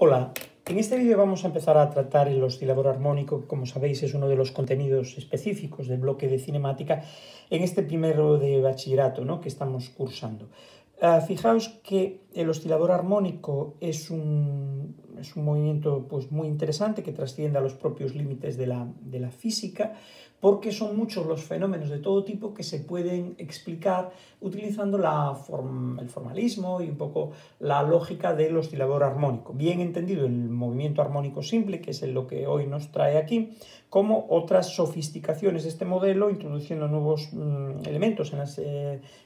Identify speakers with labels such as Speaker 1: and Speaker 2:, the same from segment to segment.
Speaker 1: Hola, en este vídeo vamos a empezar a tratar el oscilador armónico, que como sabéis es uno de los contenidos específicos del bloque de cinemática en este primero de bachillerato, ¿no?, que estamos cursando. Fijaos que el oscilador armónico es un movimiento pues, muy interesante que trasciende a los propios límites de la física, porque son muchos los fenómenos de todo tipo que se pueden explicar utilizando el formalismo y un poco la lógica del oscilador armónico. Bien entendido el movimiento armónico simple, que es lo que hoy nos trae aquí, como otras sofisticaciones de este modelo, introduciendo nuevos elementos en las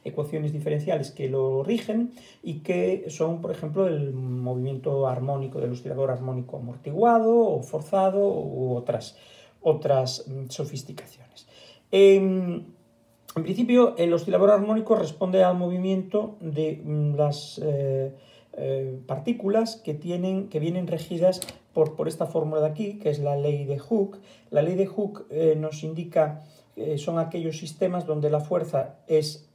Speaker 1: ecuaciones diferenciales que lo rigen y que son, por ejemplo, el movimiento armónico del oscilador armónico amortiguado o forzado u otras sofisticaciones. En principio, el oscilador armónico responde al movimiento de las partículas que vienen regidas por esta fórmula de aquí, que es la ley de Hooke. La ley de Hooke nos indica son aquellos sistemas donde la fuerza es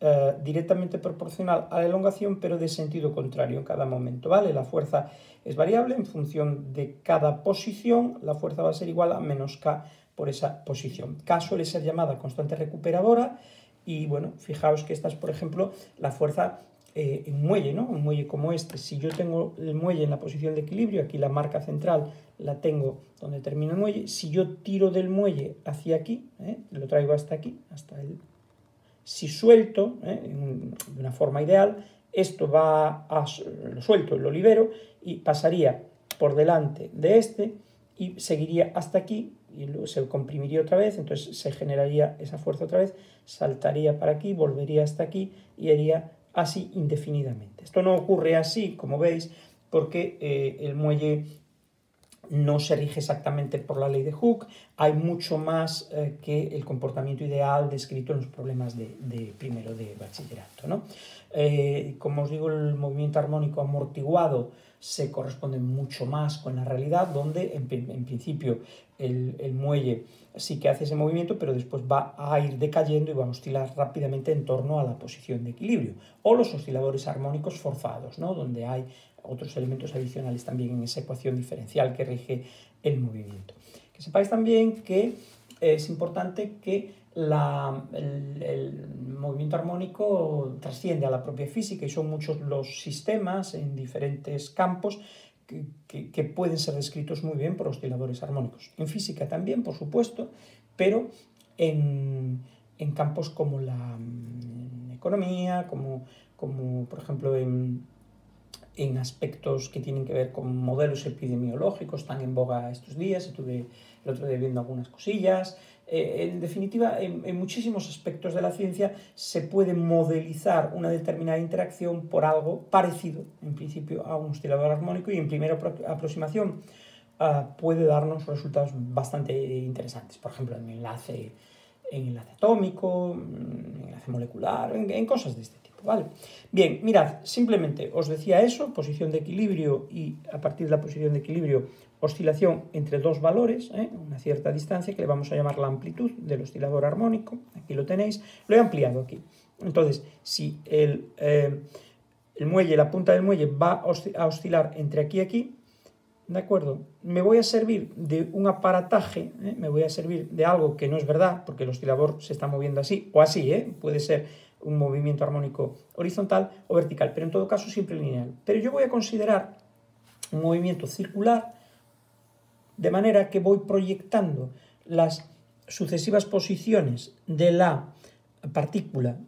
Speaker 1: directamente proporcional a la elongación, pero de sentido contrario en cada momento, ¿vale? La fuerza es variable en función de cada posición, la fuerza va a ser igual a menos k por esa posición. K suele ser llamada constante recuperadora y, bueno, fijaos que esta es, por ejemplo, la fuerza en un muelle, ¿no? Un muelle como este. Si yo tengo el muelle en la posición de equilibrio, aquí la marca central la tengo donde termina el muelle, si yo tiro del muelle hacia aquí, lo traigo hasta aquí, si suelto, de una forma ideal, esto lo suelto, lo libero y pasaría por delante de este y seguiría hasta aquí y luego se comprimiría otra vez, entonces se generaría esa fuerza otra vez, saltaría para aquí, volvería hasta aquí y haría así indefinidamente. Esto no ocurre así, como veis, porque el muelle no se rige exactamente por la ley de Hooke, hay mucho más que el comportamiento ideal descrito en los problemas de primero de bachillerato, ¿no? Como os digo, el movimiento armónico amortiguado se corresponde mucho más con la realidad, donde en principio el muelle sí que hace ese movimiento, pero después va a ir decayendo y va a oscilar rápidamente en torno a la posición de equilibrio. O los osciladores armónicos forzados, ¿no?, donde hay otros elementos adicionales también en esa ecuación diferencial que rige el movimiento. Que sepáis también que es importante que el movimiento armónico trasciende a la propia física y son muchos los sistemas en diferentes campos que pueden ser descritos muy bien por osciladores armónicos. En física también, por supuesto, pero en campos como la economía, como por ejemplo en aspectos que tienen que ver con modelos epidemiológicos, tan en boga estos días, estuve el otro día viendo algunas cosillas. En definitiva, en muchísimos aspectos de la ciencia se puede modelizar una determinada interacción por algo parecido, en principio, a un oscilador armónico y en primera aproximación puede darnos resultados bastante interesantes. Por ejemplo, en enlace atómico, en enlace molecular, en cosas de este tipo. ¿Vale? Bien, mirad, simplemente os decía eso, posición de equilibrio y a partir de la posición de equilibrio oscilación entre dos valores, una cierta distancia que le vamos a llamar la amplitud del oscilador armónico, aquí lo tenéis, lo he ampliado aquí. Entonces, si el muelle, la punta del muelle va a oscilar entre aquí y aquí, ¿de acuerdo? Me voy a servir de un aparataje, me voy a servir de algo que no es verdad, porque el oscilador se está moviendo así, o así, puede ser un movimiento armónico horizontal o vertical, pero en todo caso siempre lineal. Pero yo voy a considerar un movimiento circular, de manera que voy proyectando las sucesivas posiciones de la partícula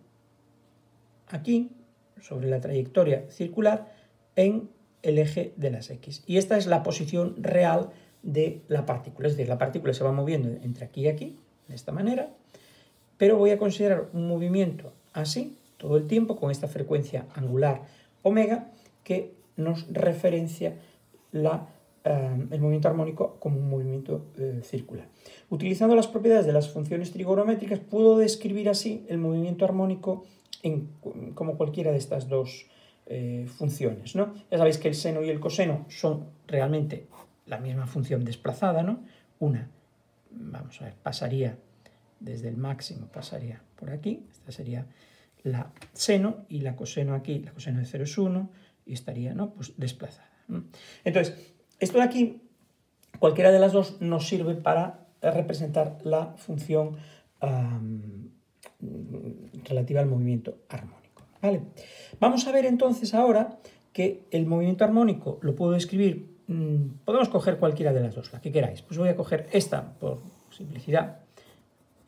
Speaker 1: aquí, sobre la trayectoria circular, en el eje de las X. Y esta es la posición real de la partícula. Es decir, la partícula se va moviendo entre aquí y aquí, de esta manera, pero voy a considerar un movimiento así, todo el tiempo, con esta frecuencia angular omega, que nos referencia el movimiento armónico como un movimiento circular. Utilizando las propiedades de las funciones trigonométricas, puedo describir así el movimiento armónico como cualquiera de estas dos funciones, ¿no? Ya sabéis que el seno y el coseno son realmente la misma función desplazada, ¿no? Una, vamos a ver, pasaría desde el máximo, pasaría por aquí, esta sería la seno, y la coseno aquí, la coseno de 0 es 1, y estaría, ¿no?, pues desplazada. Entonces, Esto de aquí, cualquiera de las dos nos sirve para representar la función relativa al movimiento armónico, ¿vale? Vamos a ver entonces ahora que el movimiento armónico lo puedo escribir, podemos coger cualquiera de las dos, la que queráis. Pues voy a coger esta por simplicidad,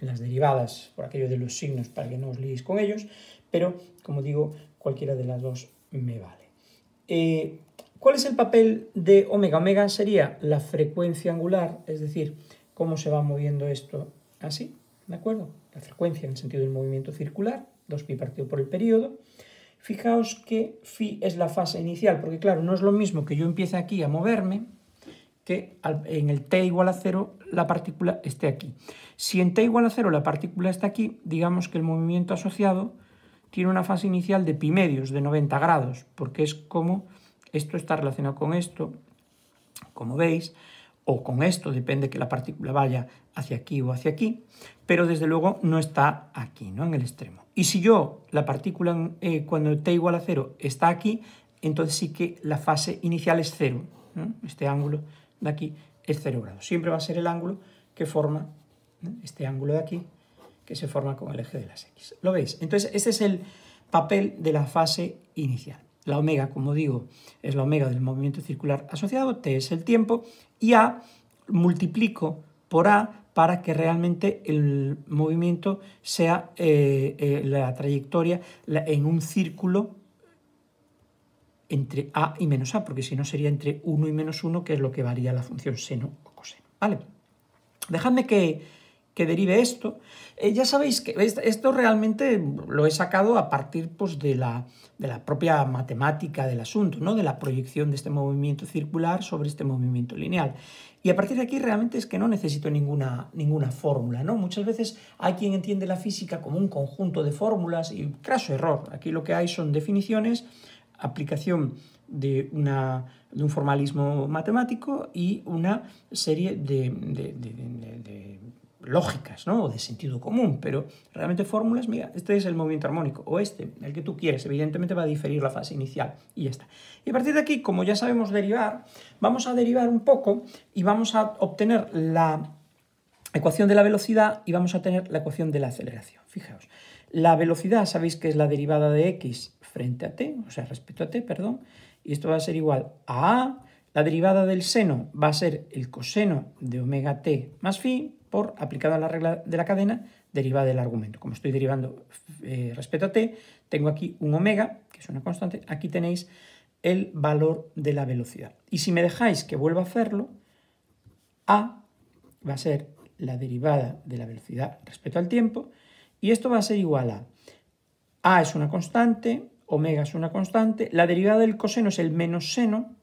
Speaker 1: las derivadas por aquello de los signos para que no os liéis con ellos, pero como digo, cualquiera de las dos me vale. ¿Cuál es el papel de omega? Omega sería la frecuencia angular, es decir, cómo se va moviendo esto así, ¿de acuerdo? La frecuencia en el sentido del movimiento circular, 2pi partido por el periodo. Fijaos que phi es la fase inicial, porque claro, no es lo mismo que yo empiece aquí a moverme que en el t igual a 0 la partícula esté aquí. Si en t igual a 0 la partícula está aquí, digamos que el movimiento asociado tiene una fase inicial de pi medios, de 90 grados, porque es como esto está relacionado con esto, como veis, o con esto, depende que la partícula vaya hacia aquí o hacia aquí, pero desde luego no está aquí, ¿no? En el extremo. Y si yo, la partícula, cuando t igual a 0 está aquí, entonces sí que la fase inicial es 0, ¿no? Este ángulo de aquí es 0 grados. Siempre va a ser el ángulo que forma, ¿no? Este ángulo de aquí, que se forma con el eje de las X. ¿Lo veis? Entonces, este es el papel de la fase inicial. La omega, como digo, es la omega del movimiento circular asociado, t es el tiempo, y a multiplico por a para que realmente el movimiento sea la trayectoria en un círculo entre a y menos a, porque si no sería entre 1 y menos 1, que es lo que varía la función seno o coseno. ¿Vale? Dejadme que derive esto. Ya sabéis que esto realmente lo he sacado a partir pues, de la propia matemática del asunto, ¿no? De la proyección de este movimiento circular sobre este movimiento lineal. Y a partir de aquí realmente es que no necesito ninguna fórmula, ¿no? Muchas veces hay quien entiende la física como un conjunto de fórmulas y craso error. Aquí lo que hay son definiciones, aplicación de un formalismo matemático y una serie de lógicas, ¿no? O de sentido común, pero realmente fórmulas, mira, este es el movimiento armónico, o este, el que tú quieres, evidentemente va a diferir la fase inicial, y ya está. Y a partir de aquí, como ya sabemos derivar, vamos a derivar un poco y vamos a obtener la ecuación de la velocidad y vamos a tener la ecuación de la aceleración. Fijaos, la velocidad, sabéis que es la derivada de x frente a t, o sea, respecto a t, perdón, y esto va a ser igual a la derivada del seno va a ser el coseno de omega t más phi, por, aplicado a la regla de la cadena, derivada del argumento. Como estoy derivando respecto a t, tengo aquí un omega, que es una constante, aquí tenéis el valor de la velocidad. Y si me dejáis que vuelva a hacerlo, a va a ser la derivada de la velocidad respecto al tiempo, y esto va a ser igual a es una constante, omega es una constante, la derivada del coseno es el menos seno,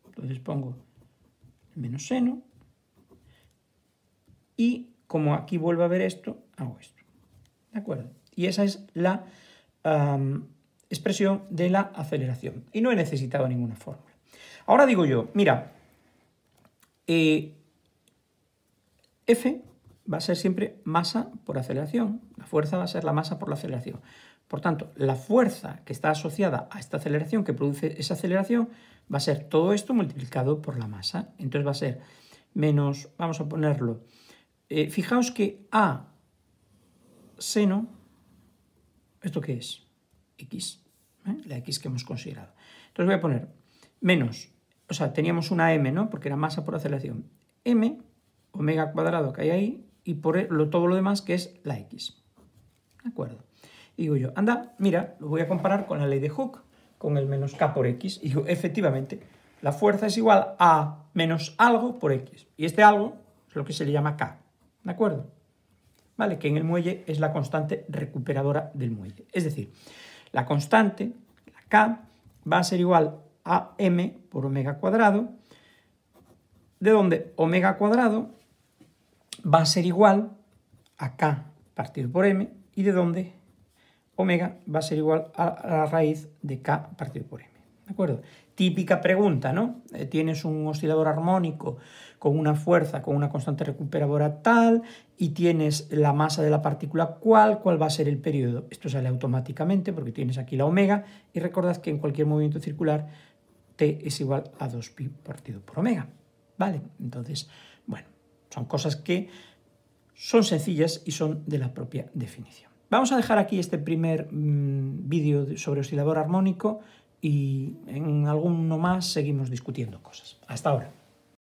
Speaker 1: entonces pongo el menos seno, y como aquí vuelvo a ver esto, hago esto. ¿De acuerdo? Y esa es la expresión de la aceleración. Y no he necesitado ninguna fórmula. Ahora digo yo, mira, F va a ser siempre masa por aceleración. La fuerza va a ser la masa por la aceleración. Por tanto, la fuerza que está asociada a esta aceleración, que produce esa aceleración, va a ser todo esto multiplicado por la masa. Entonces va a ser menos, vamos a ponerlo, fijaos que a seno, ¿esto qué es? X, la X que hemos considerado. Entonces voy a poner menos, o sea, teníamos una m, ¿no? Porque era masa por aceleración. M, omega cuadrado que hay ahí, y por todo lo demás que es la X. ¿De acuerdo? Y digo yo, anda, mira, lo voy a comparar con la ley de Hooke, con el menos k por x. Y digo, efectivamente, la fuerza es igual a menos algo por x. Y este algo es lo que se le llama k. ¿De acuerdo? ¿Vale? Que en el muelle es la constante recuperadora del muelle. Es decir, la constante, la k, va a ser igual a m por omega cuadrado, de donde omega cuadrado va a ser igual a k partido por m, y de donde omega va a ser igual a la raíz de k partido por m. ¿De acuerdo? Típica pregunta, ¿no? Tienes un oscilador armónico con una fuerza, con una constante recuperadora tal, y tienes la masa de la partícula ¿cuál va a ser el periodo? Esto sale automáticamente porque tienes aquí la omega, y recordad que en cualquier movimiento circular T es igual a 2pi partido por omega, ¿vale? Entonces, bueno, son cosas que son sencillas y son de la propia definición. Vamos a dejar aquí este primer vídeo sobre oscilador armónico y en alguno más seguimos discutiendo cosas. Hasta ahora.